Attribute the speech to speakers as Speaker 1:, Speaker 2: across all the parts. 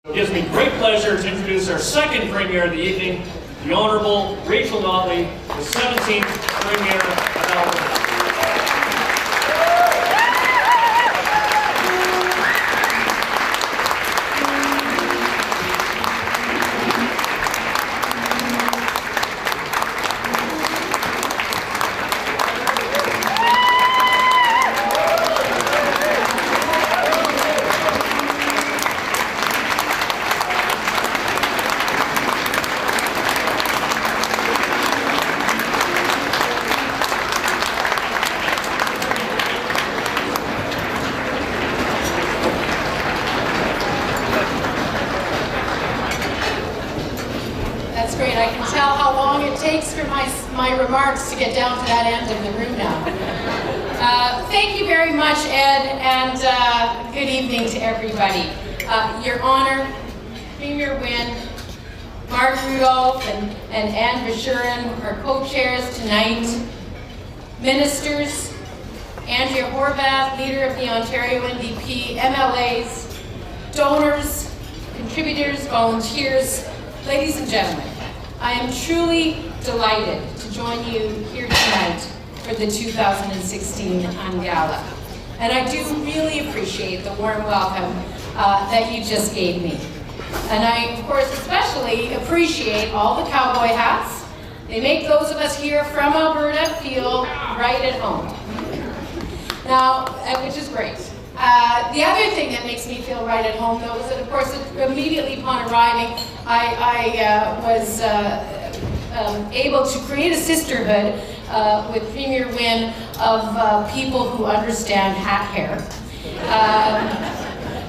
Speaker 1: It gives me great pleasure to introduce our second Premier of the evening, the Honourable Rachel Notley, the 17th Premier of Alberta.
Speaker 2: That's great. I can tell how long it takes for my remarks to get down to that end of the room now. Thank you very much, Ed, and good evening to everybody. Your Honor, Premier Wynne, Mark Rudolph, and Anne Bashurin are co-chairs tonight. Ministers, Andrea Horvath, Leader of the Ontario NDP, MLAs, donors, contributors, volunteers, ladies and gentlemen, I am truly delighted to join you here tonight for the 2016 unGala. And I do really appreciate the warm welcome that you just gave me. And I, of course, especially appreciate all the cowboy hats. They make those of us here from Alberta feel right at home. Now, which is great. The other thing that makes me feel right at home, though, is that, of course, immediately upon arriving, I was able to create a sisterhood with Premier Wynne of people who understand hat hair,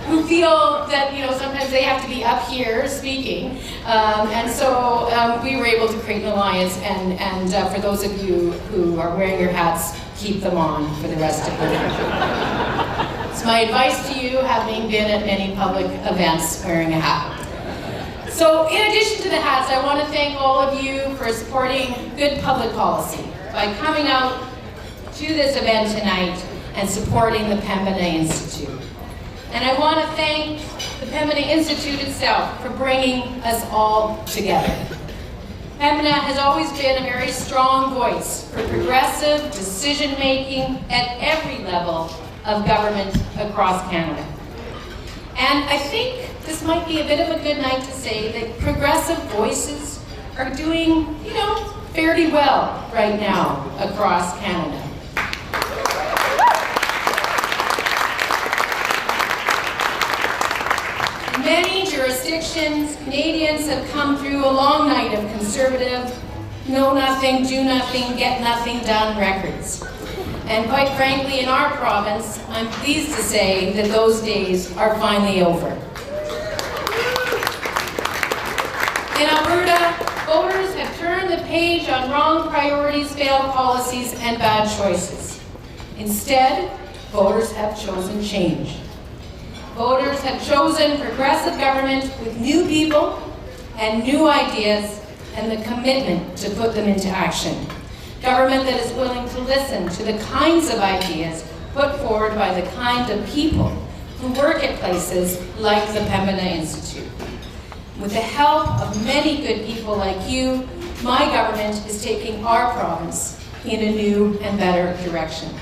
Speaker 2: who feel that, you know, sometimes they have to be up here speaking, and so we were able to create an alliance, and for those of you who are wearing your hats, keep them on for the rest of the night. It's my advice to you, having been at many public events wearing a hat. So in addition to the hats, I want to thank all of you for supporting good public policy by coming out to this event tonight and supporting the Pembina Institute. And I want to thank the Pembina Institute itself for bringing us all together. Pembina has always been a very strong voice for progressive decision-making at every level of government across Canada. And I think this might be a bit of a good night to say that progressive voices are doing, you know, fairly well right now across Canada. In many jurisdictions, Canadians have come through a long night of conservative, know nothing, do nothing, get nothing done records. And quite frankly, in our province, I'm pleased to say that those days are finally over. In Alberta, voters have turned the page on wrong priorities, failed policies, and bad choices. Instead, voters have chosen change. Voters have chosen progressive government with new people and new ideas and the commitment to put them into action. Government that is willing to listen to the kinds of ideas put forward by the kind of people who work at places like the Pembina Institute. With the help of many good people like you, my government is taking our province in a new and better direction.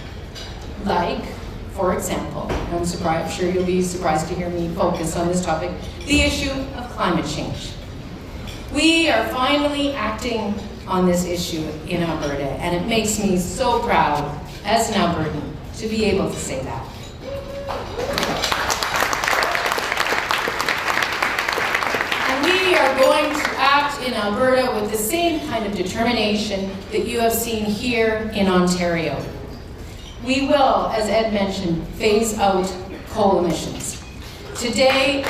Speaker 2: Like, for example, I'm sure you'll be surprised to hear me focus on this topic, the issue of climate change. We are finally acting on this issue in Alberta, and it makes me so proud as an Albertan to be able to say that. And we are going to act in Alberta with the same kind of determination that you have seen here in Ontario. We will, as Ed mentioned, phase out coal emissions. Today,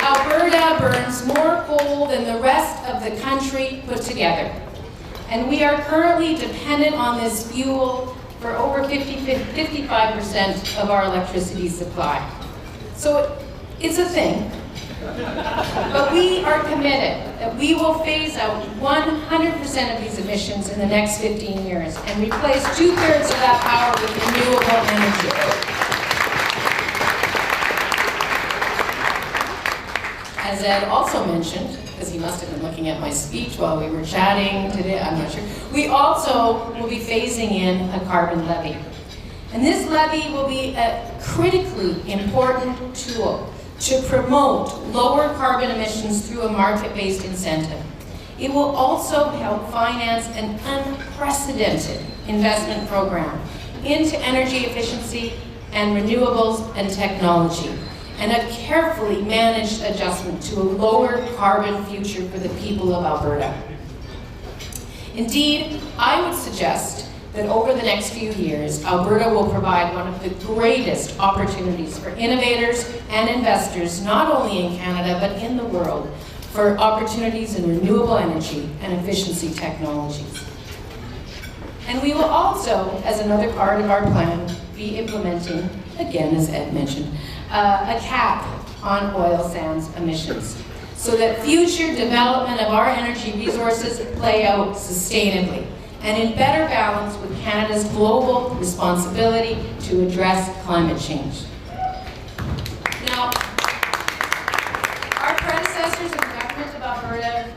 Speaker 2: Alberta burns more coal than the rest of the country put together. And we are currently dependent on this fuel for over 55% of our electricity supply. So it's a thing. But we are committed that we will phase out 100% of these emissions in the next 15 years and replace 2/3 of that power with renewable energy. as Ed also mentioned, because he must have been looking at my speech while we were chatting today, I'm not sure, we also will be phasing in a carbon levy. And this levy will be a critically important tool to promote lower carbon emissions through a market-based incentive. It will also help finance an unprecedented investment program into energy efficiency and renewables and technology, and a carefully managed adjustment to a lower carbon future for the people of Alberta. Indeed, I would suggest that over the next few years, Alberta will provide one of the greatest opportunities for innovators and investors, not only in Canada, but in the world, for opportunities in renewable energy and efficiency technologies. And we will also, as another part of our plan, be implementing, again, as Ed mentioned, a cap on oil sands emissions, so that future development of our energy resources play out sustainably and in better balance with Canada's global responsibility to address climate change. Now, our predecessors in the government of Alberta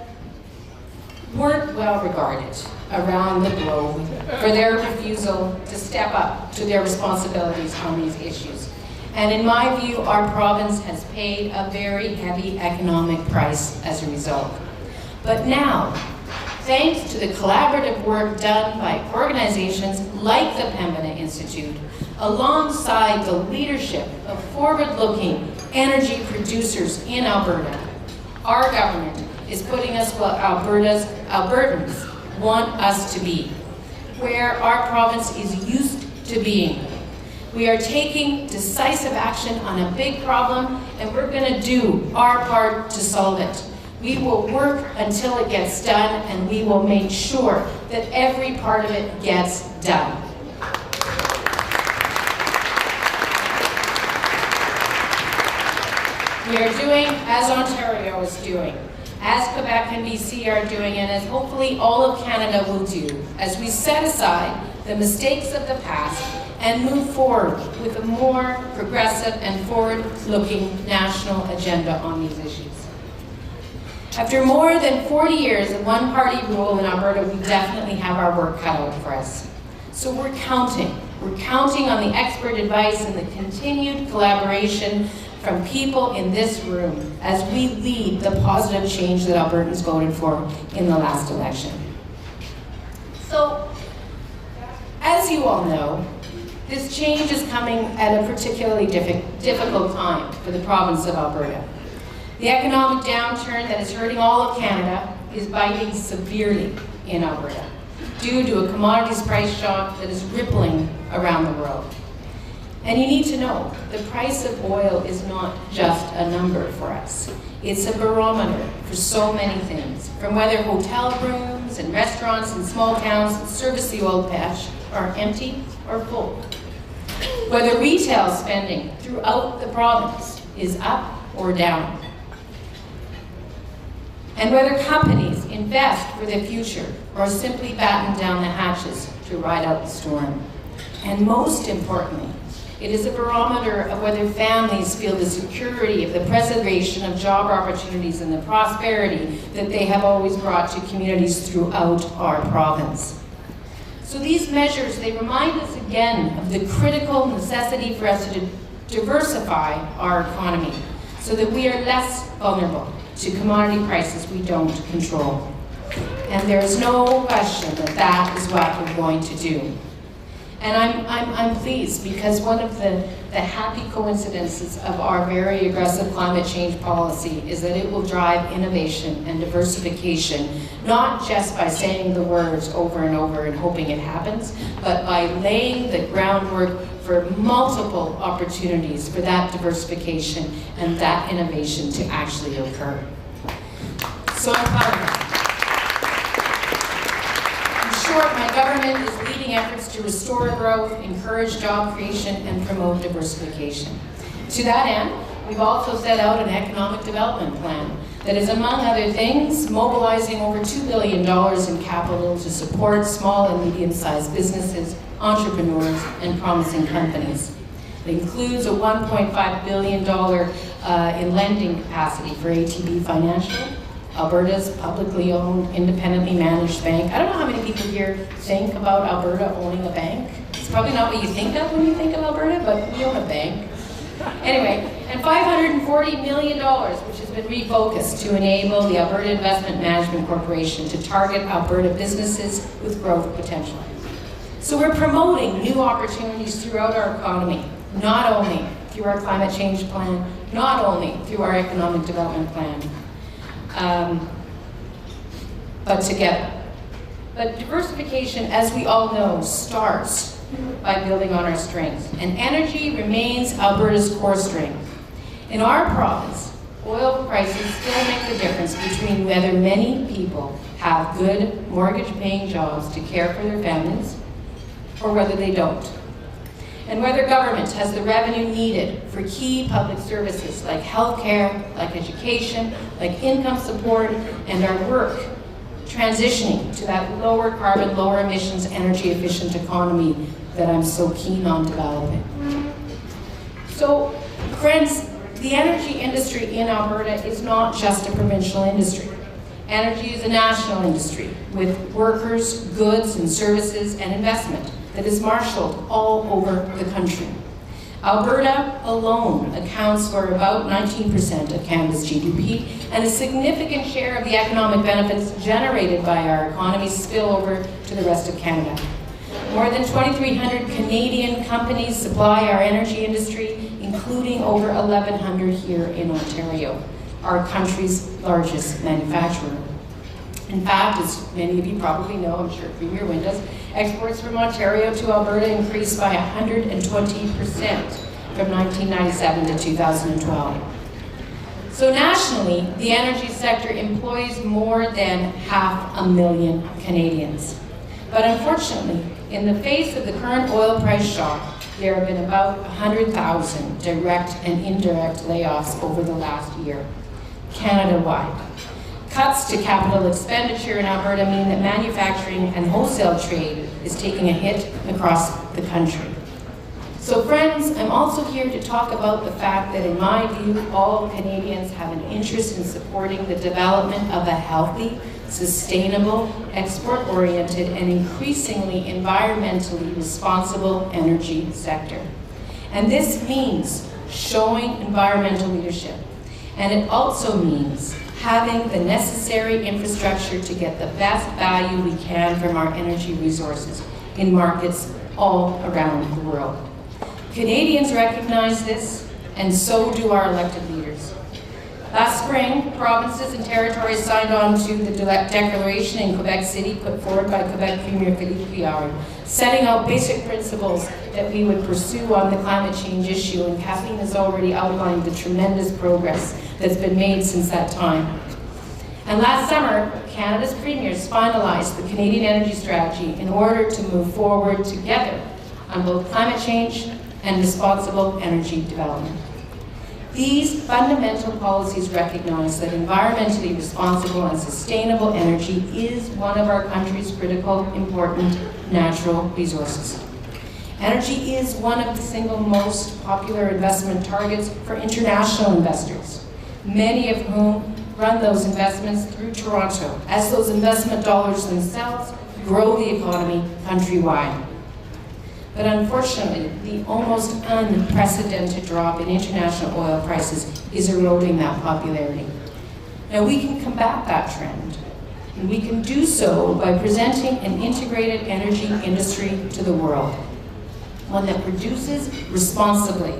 Speaker 2: weren't well regarded around the globe for their refusal to step up to their responsibilities on these issues. And in my view, our province has paid a very heavy economic price as a result. But now, thanks to the collaborative work done by organizations like the Pembina Institute, alongside the leadership of forward-looking energy producers in Alberta, our government is putting us where Albertans want us to be, where our province is used to being. We are taking decisive action on a big problem, and we're going to do our part to solve it. We will work until it gets done, and we will make sure that every part of it gets done. We are doing as Ontario is doing, as Quebec and BC are doing, and as hopefully all of Canada will do, as we set aside the mistakes of the past and move forward with a more progressive and forward-looking national agenda on these issues. After more than 40 years of one-party rule in Alberta, we definitely have our work cut out for us. So we're counting. We're counting on the expert advice and the continued collaboration from people in this room as we lead the positive change that Albertans voted for in the last election. So, as you all know, this change is coming at a particularly difficult time for the province of Alberta. The economic downturn that is hurting all of Canada is biting severely in Alberta due to a commodities price shock that is rippling around the world. And you need to know, the price of oil is not just a number for us. It's a barometer for so many things, from whether hotel rooms and restaurants in small towns that service the oil patch are empty or full. Whether retail spending throughout the province is up or down. And whether companies invest for the future or simply batten down the hatches to ride out the storm. And most importantly, it is a barometer of whether families feel the security of the preservation of job opportunities and the prosperity that they have always brought to communities throughout our province. So these measures, they remind us again of the critical necessity for us to diversify our economy so that we are less vulnerable to commodity prices we don't control. And there's no question that that is what we're going to do. And I'm pleased because one of the happy coincidences of our very aggressive climate change policy is that it will drive innovation and diversification, not just by saying the words over and over and hoping it happens, but by laying the groundwork for multiple opportunities for that diversification and that innovation to actually occur. So I'm proud of that. My government is leading efforts to restore growth, encourage job creation, and promote diversification. To that end, we've also set out an economic development plan that is, among other things, mobilizing over $2 billion in capital to support small and medium-sized businesses, entrepreneurs, and promising companies. It includes a $1.5 billion in lending capacity for ATB Financial, Alberta's publicly owned, independently managed bank. I don't know how many people here think about Alberta owning a bank. It's probably not what you think of when you think of Alberta, but we own a bank. Anyway, and $540 million, which has been refocused to enable the Alberta Investment Management Corporation to target Alberta businesses with growth potential. So we're promoting new opportunities throughout our economy, not only through our climate change plan, not only through our economic development plan, but together. But diversification, as we all know, starts by building on our strengths. And energy remains Alberta's core strength. In our province, oil prices still make the difference between whether many people have good mortgage-paying jobs to care for their families or whether they don't. And whether government has the revenue needed for key public services like healthcare, like education, like income support, and our work transitioning to that lower carbon, lower emissions, energy efficient economy that I'm so keen on developing. So, friends, the energy industry in Alberta is not just a provincial industry. Energy is a national industry with workers, goods and services and investment that is marshaled all over the country. Alberta alone accounts for about 19% of Canada's GDP, and a significant share of the economic benefits generated by our economy spill over to the rest of Canada. More than 2,300 Canadian companies supply our energy industry, including over 1,100 here in Ontario, our country's largest manufacturer. In fact, as many of you probably know, I'm sure Premier Wynne does, exports from Ontario to Alberta increased by 120% from 1997 to 2012. So nationally, the energy sector employs more than 500,000 Canadians. But unfortunately, in the face of the current oil price shock, there have been about 100,000 direct and indirect layoffs over the last year, Canada-wide. Cuts to capital expenditure in Alberta mean that manufacturing and wholesale trade is taking a hit across the country. So friends, I'm also here to talk about the fact that in my view, all Canadians have an interest in supporting the development of a healthy, sustainable, export-oriented, and increasingly environmentally responsible energy sector. And this means showing environmental leadership. And it also means having the necessary infrastructure to get the best value we can from our energy resources in markets all around the world. Canadians recognize this, and so do our elected leaders. Last spring, provinces and territories signed on to the declaration in Quebec City put forward by Quebec Premier Rachel, setting out basic principles that we would pursue on the climate change issue, and Kathleen has already outlined the tremendous progress that's been made since that time. And last summer, Canada's premiers finalized the Canadian energy strategy in order to move forward together on both climate change and responsible energy development. These fundamental policies recognize that environmentally responsible and sustainable energy is one of our country's critical, important natural resources. Energy is one of the single most popular investment targets for international investors, many of whom run those investments through Toronto, as those investment dollars themselves grow the economy countrywide. But unfortunately, the almost unprecedented drop in international oil prices is eroding that popularity. Now we can combat that trend, and we can do so by presenting an integrated energy industry to the world, one that produces responsibly,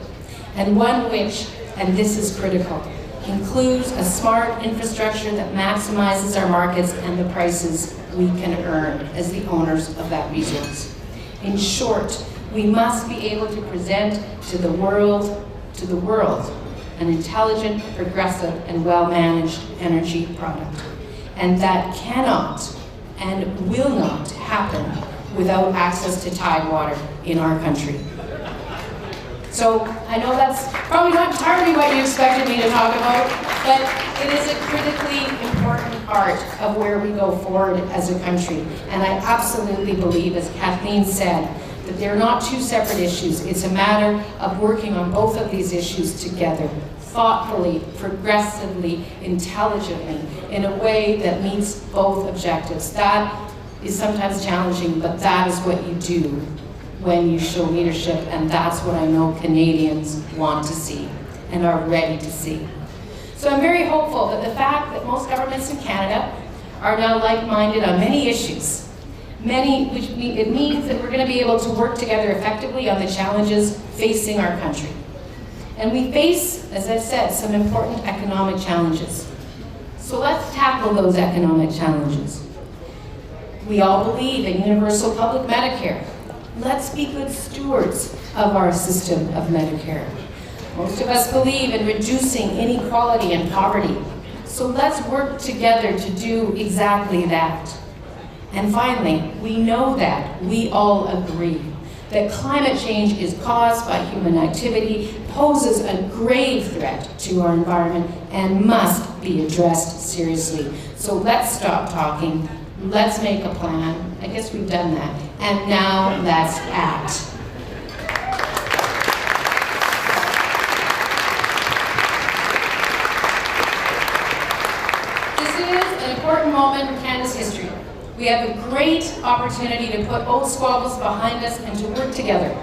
Speaker 2: and one which, and this is critical, includes a smart infrastructure that maximizes our markets and the prices we can earn as the owners of that resource. In short, we must be able to present to the world, an intelligent, progressive, and well-managed energy product. And that cannot and will not happen without access to tidewater in our country. So I know that's probably not entirely what you expected me to talk about, but it is a critically important part of where we go forward as a country. And I absolutely believe, as Kathleen said, the that they're not two separate issues. It's a matter of working on both of these issues together, thoughtfully, progressively, intelligently, in a way that meets both objectives. That is sometimes challenging, but that is what you do when you show leadership, and that's what I know Canadians want to see and are ready to see. So I'm very hopeful that the fact that most governments in Canada are now like-minded on many issues, it means that we're going to be able to work together effectively on the challenges facing our country. And we face, as I've said, some important economic challenges. So let's tackle those economic challenges. We all believe in universal public Medicare. Let's be good stewards of our system of Medicare. Most of us believe in reducing inequality and poverty. So let's work together to do exactly that. And finally, we know that, we all agree, that climate change is caused by human activity, poses a grave threat to our environment, and must be addressed seriously. So let's stop talking, let's make a plan. I guess we've done that. And now let's act. This is an important moment in Canada's history. We have a great opportunity to put old squabbles behind us and to work together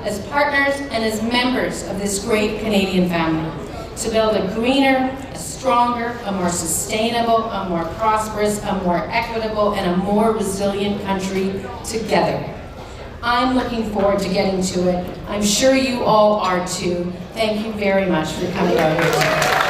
Speaker 2: as partners and as members of this great Canadian family to build a greener, a stronger, a more sustainable, a more prosperous, a more equitable, and a more resilient country together. I'm looking forward to getting to it. I'm sure you all are too. Thank you very much for coming out here today.